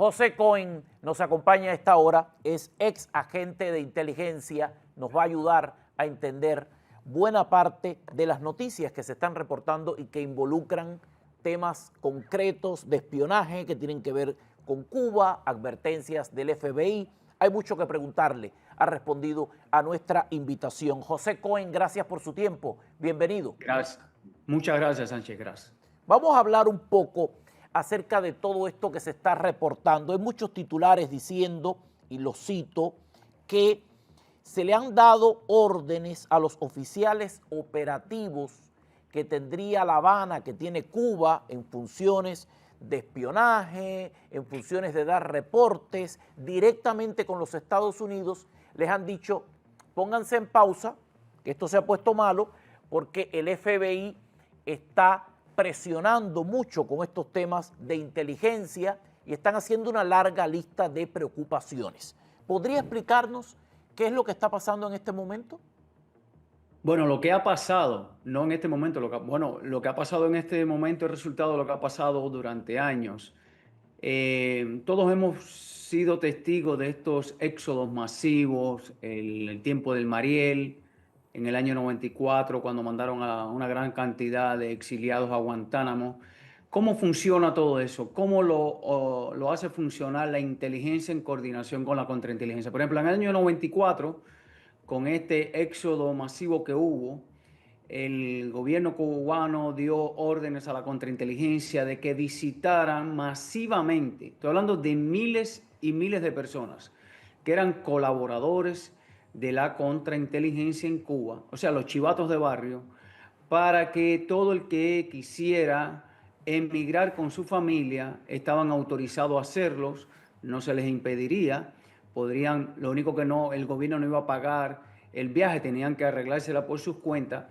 José Cohen nos acompaña a esta hora, es ex agente de inteligencia, nos va a ayudar a entender buena parte de las noticias que se están reportando y que involucran temas concretos de espionaje que tienen que ver con Cuba, advertencias del FBI. Hay mucho que preguntarle, ha respondido a nuestra invitación. José Cohen, gracias por su tiempo, bienvenido. Gracias. Muchas gracias, Sánchez, gracias. Vamos a hablar un poco acerca de todo esto que se está reportando. Hay muchos titulares diciendo, y lo cito, que se le han dado órdenes a los oficiales operativos que tendría La Habana, que tiene Cuba, en funciones de espionaje, en funciones de dar reportes directamente con los Estados Unidos. Les han dicho, pónganse en pausa, que esto se ha puesto malo, porque el FBI está presionando mucho con estos temas de inteligencia y están haciendo una larga lista de preocupaciones. ¿Podría explicarnos qué es lo que está pasando en este momento? Bueno, lo que ha pasado, no en este momento, lo que ha pasado en este momento es resultado de lo que ha pasado durante años. Todos hemos sido testigos de estos éxodos masivos, el tiempo del Mariel, en el año 94, cuando mandaron a una gran cantidad de exiliados a Guantánamo. ¿Cómo funciona todo eso? ¿Cómo lo hace funcionar la inteligencia en coordinación con la contrainteligencia? Por ejemplo, en el año 94, con este éxodo masivo que hubo, el gobierno cubano dio órdenes a la contrainteligencia de que visitaran masivamente, estoy hablando de miles y miles de personas, que eran colaboradores de la contrainteligencia en Cuba, o sea, los chivatos de barrio, para que todo el que quisiera emigrar con su familia estaban autorizados a hacerlos, no se les impediría, podrían, lo único que no, el gobierno no iba a pagar el viaje, tenían que arreglársela por sus cuentas.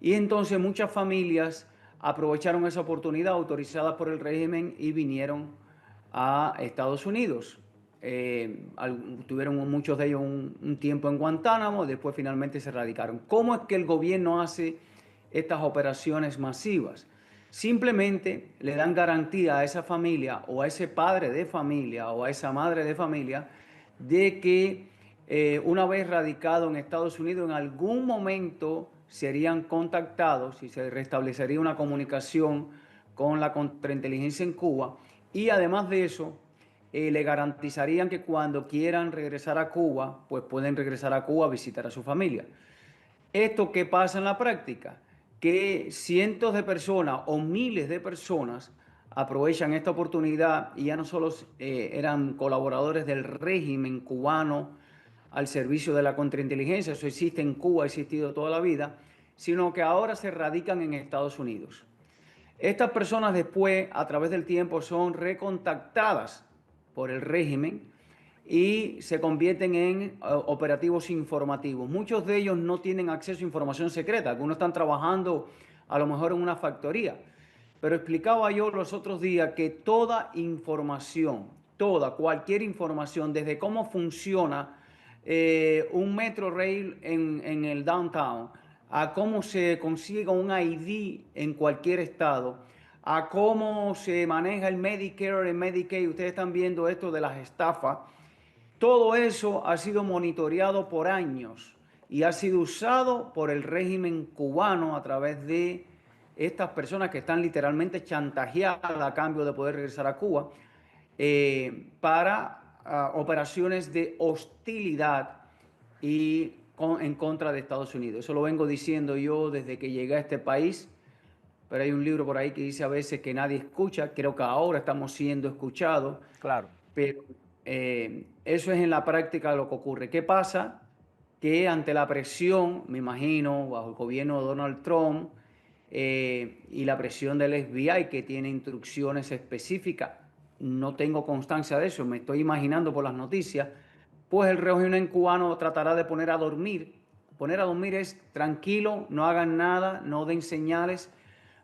Y entonces muchas familias aprovecharon esa oportunidad autorizada por el régimen y vinieron a Estados Unidos. Tuvieron muchos de ellos un tiempo en Guantánamo, después finalmente se radicaron. ¿Cómo es que el gobierno hace estas operaciones masivas? Simplemente le dan garantía a esa familia o a ese padre de familia o a esa madre de familia de que una vez radicado en Estados Unidos, en algún momento serían contactados y se restablecería una comunicación con la contrainteligencia en Cuba, y además de eso le garantizarían que cuando quieran regresar a Cuba, pues pueden regresar a Cuba a visitar a su familia. ¿Esto qué pasa en la práctica? Que cientos de personas o miles de personas aprovechan esta oportunidad y ya no solo eran colaboradores del régimen cubano al servicio de la contrainteligencia, eso existe en Cuba, ha existido toda la vida, sino que ahora se radican en Estados Unidos. Estas personas después, a través del tiempo, son recontactadas por el régimen y se convierten en operativos informativos. Muchos de ellos no tienen acceso a información secreta, algunos están trabajando a lo mejor en una factoría. Pero explicaba yo los otros días que toda información, cualquier información, desde cómo funciona un metro rail en el downtown, a cómo se consigue un ID en cualquier estado, a cómo se maneja el Medicare, el Medicaid, ustedes están viendo esto de las estafas, todo eso ha sido monitoreado por años y ha sido usado por el régimen cubano a través de estas personas que están literalmente chantajeadas a cambio de poder regresar a Cuba para operaciones de hostilidad y en contra de Estados Unidos. Eso lo vengo diciendo yo desde que llegué a este país, pero hay un libro por ahí que dice a veces que nadie escucha. Creo que ahora estamos siendo escuchados. Claro. Pero eso es en la práctica lo que ocurre. ¿Qué pasa? Que ante la presión, me imagino, bajo el gobierno de Donald Trump y la presión del FBI, que tiene instrucciones específicas, no tengo constancia de eso, me estoy imaginando por las noticias, pues el régimen cubano tratará de poner a dormir. Poner a dormir es tranquilo, no hagan nada, no den señales,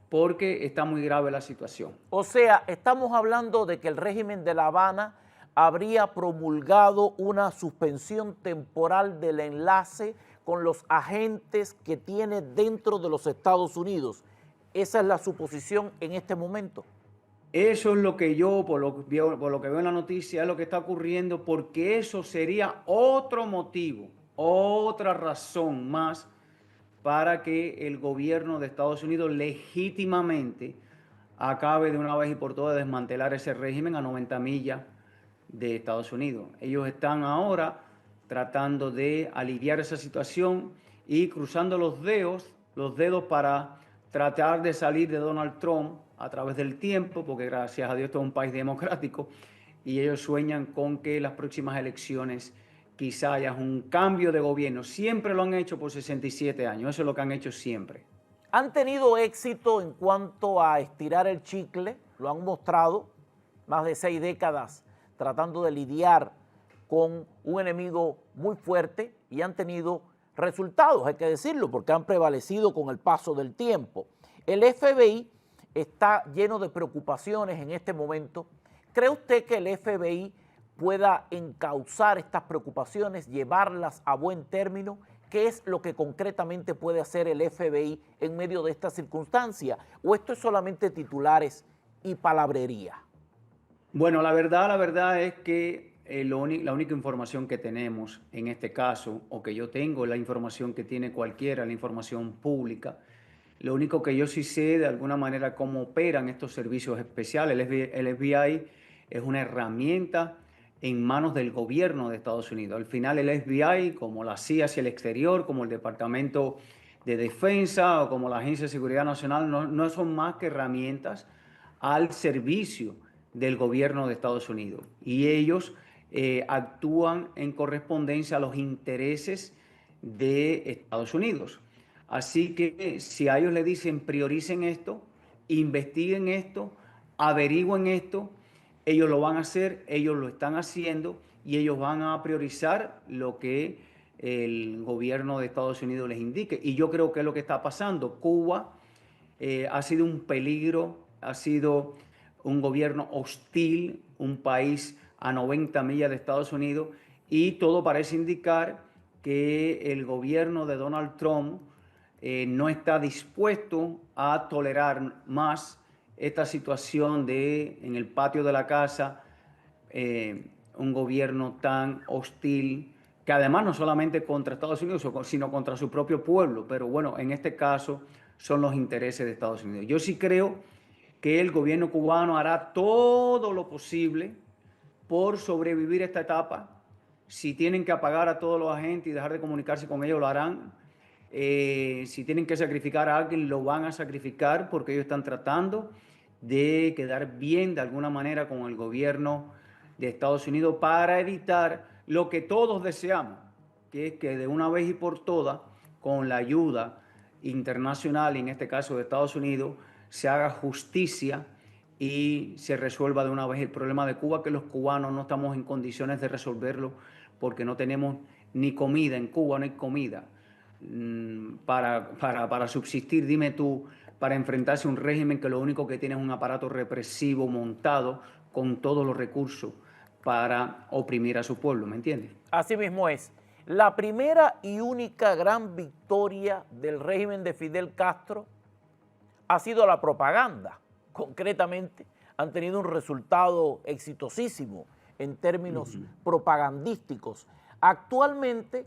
porque está muy grave la situación. O sea, estamos hablando de que el régimen de La Habana habría promulgado una suspensión temporal del enlace con los agentes que tiene dentro de los Estados Unidos. Esa es la suposición en este momento. Eso es lo que yo, por lo que veo en la noticia, es lo que está ocurriendo, porque eso sería otro motivo, otra razón más para que el gobierno de Estados Unidos legítimamente acabe de una vez y por todas de desmantelar ese régimen a 90 millas de Estados Unidos. Ellos están ahora tratando de aliviar esa situación y cruzando los dedos para tratar de salir de Donald Trump a través del tiempo, porque gracias a Dios esto es un país democrático y ellos sueñan con que las próximas elecciones quizá haya un cambio de gobierno. Siempre lo han hecho por 67 años, eso es lo que han hecho siempre. Han tenido éxito en cuanto a estirar el chicle, lo han mostrado, más de 6 décadas tratando de lidiar con un enemigo muy fuerte y han tenido resultados, hay que decirlo, porque han prevalecido con el paso del tiempo. El FBI está lleno de preocupaciones en este momento. ¿Cree usted que el FBI pueda encauzar estas preocupaciones, llevarlas a buen término? ¿Qué es lo que concretamente puede hacer el FBI en medio de esta circunstancia? ¿O esto es solamente titulares y palabrería? Bueno, la verdad es que la única información que tenemos en este caso, o que yo tengo, es la información que tiene cualquiera, la información pública. Lo único que yo sí sé de alguna manera cómo operan estos servicios especiales. El FBI es una herramienta en manos del gobierno de Estados Unidos. Al final el FBI, como la CIA hacia el exterior, como el Departamento de Defensa o como la Agencia de Seguridad Nacional, no son más que herramientas al servicio del gobierno de Estados Unidos. Y ellos actúan en correspondencia a los intereses de Estados Unidos. Así que si a ellos le dicen prioricen esto, investiguen esto, averigüen esto, ellos lo van a hacer, ellos lo están haciendo y ellos van a priorizar lo que el gobierno de Estados Unidos les indique. Y yo creo que es lo que está pasando. Cuba ha sido un peligro, ha sido un gobierno hostil, un país a 90 millas de Estados Unidos y todo parece indicar que el gobierno de Donald Trump no está dispuesto a tolerar más esta situación de en el patio de la casa un gobierno tan hostil que además no solamente contra Estados Unidos, sino contra su propio pueblo, pero bueno, en este caso son los intereses de Estados Unidos. Yo sí creo que el gobierno cubano hará todo lo posible por sobrevivir esta etapa. Si tienen que apagar a todos los agentes y dejar de comunicarse con ellos, lo harán. Si tienen que sacrificar a alguien, lo van a sacrificar porque ellos están tratando de quedar bien de alguna manera con el gobierno de Estados Unidos para evitar lo que todos deseamos, que es que de una vez y por todas, con la ayuda internacional, y en este caso de Estados Unidos, se haga justicia y se resuelva de una vez el problema de Cuba, que los cubanos no estamos en condiciones de resolverlo porque no tenemos ni comida, en Cuba no hay comida para subsistir, dime tú, para enfrentarse a un régimen que lo único que tiene es un aparato represivo montado con todos los recursos para oprimir a su pueblo, ¿me entiendes? Así mismo es. La primera y única gran victoria del régimen de Fidel Castro ha sido la propaganda. Concretamente, han tenido un resultado exitosísimo en términos propagandísticos. Actualmente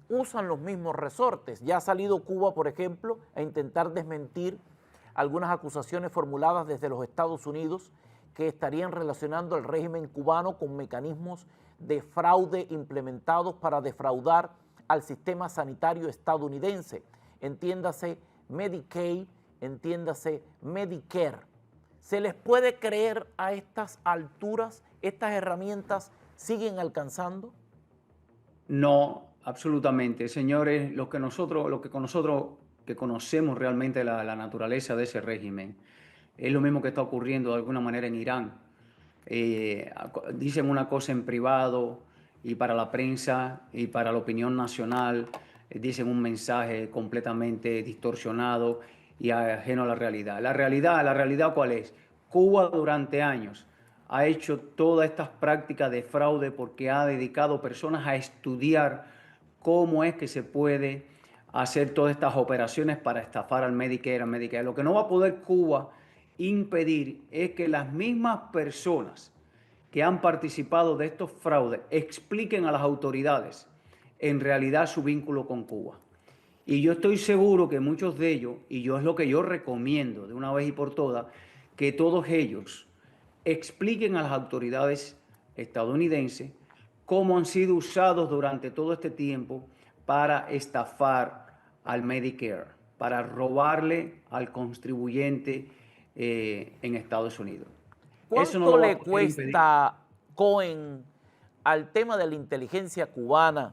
usan los mismos resortes. Ya ha salido Cuba, por ejemplo, a intentar desmentir algunas acusaciones formuladas desde los Estados Unidos que estarían relacionando al régimen cubano con mecanismos de fraude implementados para defraudar al sistema sanitario estadounidense. Entiéndase Medicaid, entiéndase Medicare. ¿Se les puede creer a estas alturas? ¿Estas herramientas siguen alcanzando? No, absolutamente. Señores, lo que nosotros que conocemos realmente la naturaleza de ese régimen, es lo mismo que está ocurriendo de alguna manera en Irán. Dicen una cosa en privado y para la prensa y para la opinión nacional dicen un mensaje completamente distorsionado y ajeno a la realidad. La realidad ¿cuál es? Cuba durante años ha hecho todas estas prácticas de fraude porque ha dedicado personas a estudiar cómo es que se puede hacer todas estas operaciones para estafar al Medicare, Lo que no va a poder Cuba impedir es que las mismas personas que han participado de estos fraudes expliquen a las autoridades en realidad su vínculo con Cuba. Y yo estoy seguro que muchos de ellos, y yo es lo que yo recomiendo de una vez y por todas, que todos ellos expliquen a las autoridades estadounidenses cómo han sido usados durante todo este tiempo para estafar al Medicare, para robarle al contribuyente en Estados Unidos. Eso no ¿Cuánto lo va a le poder impedir. cuesta, Cohen, al tema de la inteligencia cubana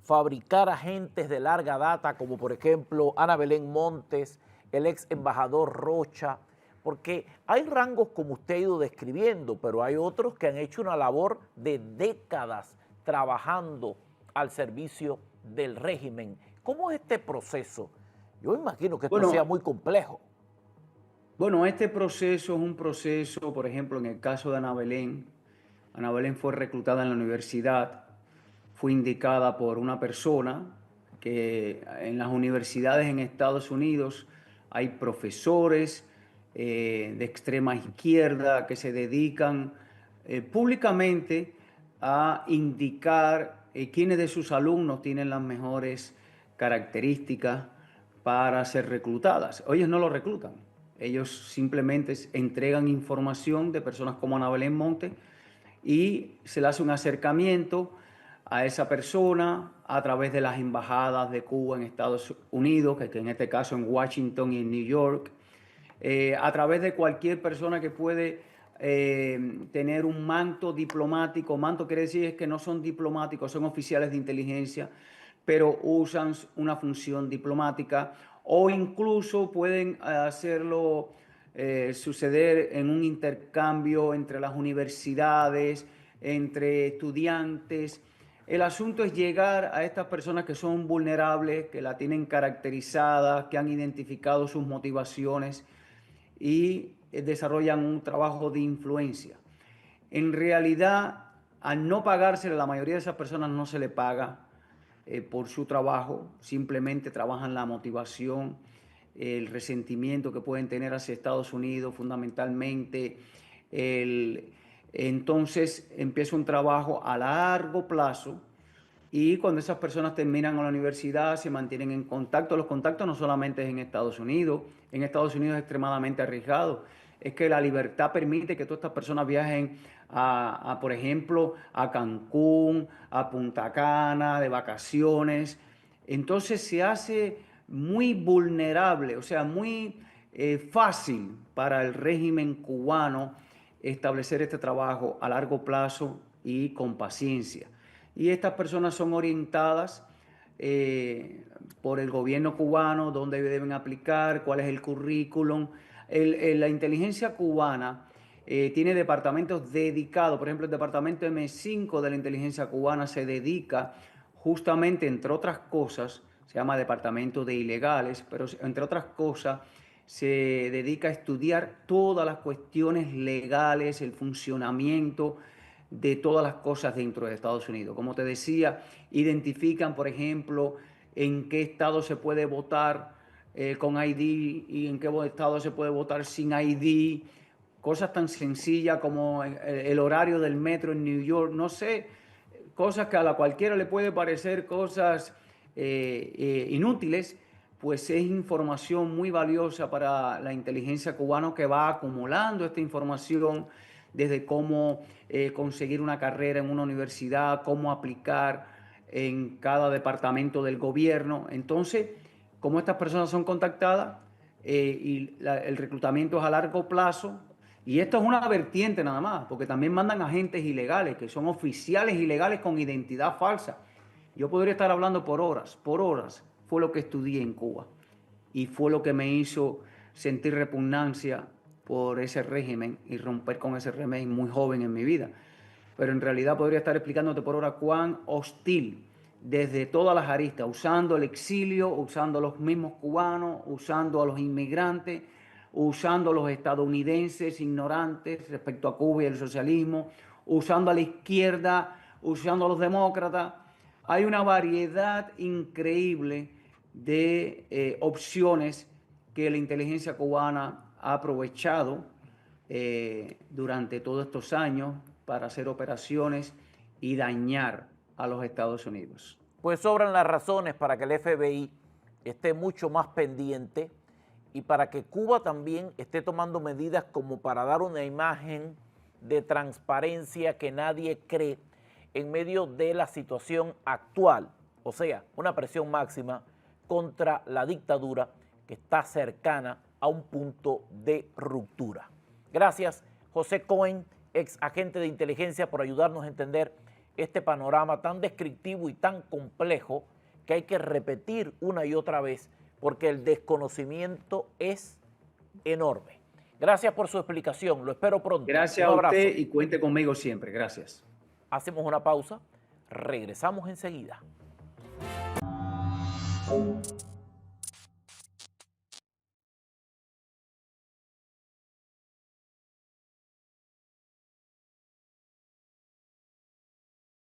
fabricar agentes de larga data, como por ejemplo Ana Belén Montes, el ex embajador Rocha? Porque hay rangos como usted ha ido describiendo, pero hay otros que han hecho una labor de décadas trabajando al servicio del régimen. ¿Cómo es este proceso? Yo imagino que esto sea Bueno, muy complejo. Bueno, este proceso es un proceso, por ejemplo, en el caso de Ana Belén fue reclutada en la universidad, fue indicada por una persona que en las universidades en Estados Unidos hay profesores de extrema izquierda que se dedican públicamente a indicar quiénes de sus alumnos tienen las mejores características para ser reclutadas. Ellos no lo reclutan, ellos simplemente entregan información de personas como Ana Belén Monte y se le hace un acercamiento a esa persona a través de las embajadas de Cuba en Estados Unidos, que en este caso en Washington y en New York, a través de cualquier persona que puede tener un manto diplomático. Manto quiere decir es que no son diplomáticos, son oficiales de inteligencia, pero usan una función diplomática o incluso pueden hacerlo suceder en un intercambio entre las universidades, entre estudiantes. El asunto es llegar a estas personas que son vulnerables, que la tienen caracterizada, que han identificado sus motivaciones y desarrollan un trabajo de influencia. En realidad, al no pagársele, a la mayoría de esas personas no se le paga por su trabajo, simplemente trabajan la motivación, el resentimiento que pueden tener hacia Estados Unidos fundamentalmente. Entonces empieza un trabajo a largo plazo y cuando esas personas terminan a la universidad se mantienen en contacto. Los contactos no solamente es en Estados Unidos es extremadamente arriesgado. Es que la libertad permite que todas estas personas viajen por ejemplo, a Cancún, a Punta Cana, de vacaciones. Entonces se hace muy vulnerable, o sea, muy fácil para el régimen cubano establecer este trabajo a largo plazo y con paciencia. Y estas personas son orientadas por el gobierno cubano, dónde deben aplicar, cuál es el currículum. La inteligencia cubana tiene departamentos dedicados, por ejemplo, el departamento M5 de la inteligencia cubana se dedica justamente, entre otras cosas, se llama departamento de ilegales, pero entre otras cosas se dedica a estudiar todas las cuestiones legales, el funcionamiento de todas las cosas dentro de Estados Unidos. Como te decía, identifican, por ejemplo, en qué estado se puede votar con ID y en qué estado se puede votar sin ID. Cosas tan sencillas como el horario del metro en New York, no sé, cosas que a la cualquiera le puede parecer cosas inútiles, pues es información muy valiosa para la inteligencia cubana que va acumulando esta información desde cómo conseguir una carrera en una universidad, cómo aplicar en cada departamento del gobierno. Entonces, como estas personas son contactadas el reclutamiento es a largo plazo, y esto es una vertiente nada más, porque también mandan agentes ilegales, que son oficiales ilegales con identidad falsa. Yo podría estar hablando por horas. Fue lo que estudié en Cuba y fue lo que me hizo sentir repugnancia por ese régimen y romper con ese régimen muy joven en mi vida. Pero en realidad podría estar explicándote por hora cuán hostil desde todas las aristas, usando el exilio, usando a los mismos cubanos, usando a los inmigrantes, usando a los estadounidenses ignorantes respecto a Cuba y el socialismo, usando a la izquierda, usando a los demócratas. Hay una variedad increíble de opciones que la inteligencia cubana ha aprovechado durante todos estos años para hacer operaciones y dañar a los Estados Unidos. Pues sobran las razones para que el FBI esté mucho más pendiente y para que Cuba también esté tomando medidas como para dar una imagen de transparencia que nadie cree en medio de la situación actual, o sea, una presión máxima contra la dictadura que está cercana a un punto de ruptura. Gracias, José Cohen, ex agente de inteligencia, por ayudarnos a entender este panorama tan descriptivo y tan complejo que hay que repetir una y otra vez porque el desconocimiento es enorme. Gracias por su explicación, lo espero pronto. Gracias a usted y cuente conmigo siempre. Gracias. Hacemos una pausa, regresamos enseguida.